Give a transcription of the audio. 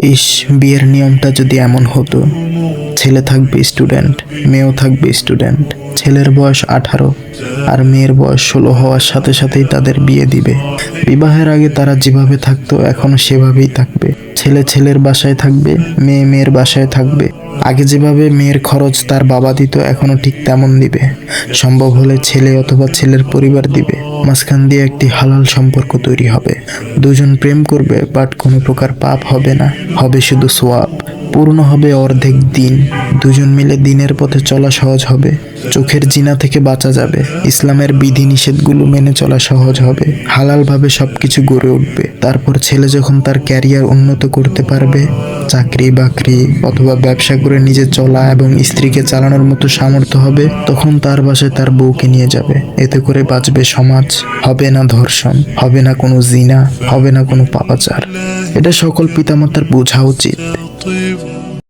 ইস, বিয়ের নিয়মটা যদি এমন হতো, ছেলে থাকবে স্টুডেন্ট, মেয়েও থাকবে স্টুডেন্ট। ছেলের বয়স 18 আর মেয়ের বয়স 16 হওয়ার সাথে সাথেই তাদের বিয়ে দিবে। বিবাহের আগে তারা যেভাবে থাকতো এখনো সেভাবেই থাকবে। ছেলে ছেলের বাসায় থাকবে, মেয়ে মেয়ের বাসায় থাকবে। আগে যেভাবে মেয়ের খরচ তার বাবা দিত এখনো ঠিক তেমন দিবে। সম্ভব হলে ছেলে অথবা ছেলের পরিবার দিবে। মাঝখান দিয়ে একটি হালাল সম্পর্ক তৈরি হবে। দুজন প্রেম করবে, বাট কোনো প্রকার পাপ হবে না, হবে শুধু সোয়াব। পূর্ণ হবে অর্ধেক দিন। দুজন মিলে দিনের পথে চলা সহজ হবে। চোখের জিনা থেকে বাঁচা যাবে। ইসলামের বিধি নিষেধগুলো মেনে চলা সহজ হবে। হালালভাবে সবকিছু গড়ে উঠবে। তারপর ছেলে যখন তার ক্যারিয়ার উন্নত করতে পারবে, চাকরি বাকরি অথবা ব্যবসা করে নিজে চলা এবং স্ত্রীকে চালানোর মতো সামর্থ্য হবে, তখন তার বাসায় তার বউকে নিয়ে যাবে। এতে করে বাঁচবে সমাজ, হবে না ধর্ষণ, হবে না কোনো জিনা, হবে না কোনো পাপাচার। এটা সকল পিতামাতার বোঝা উচিত।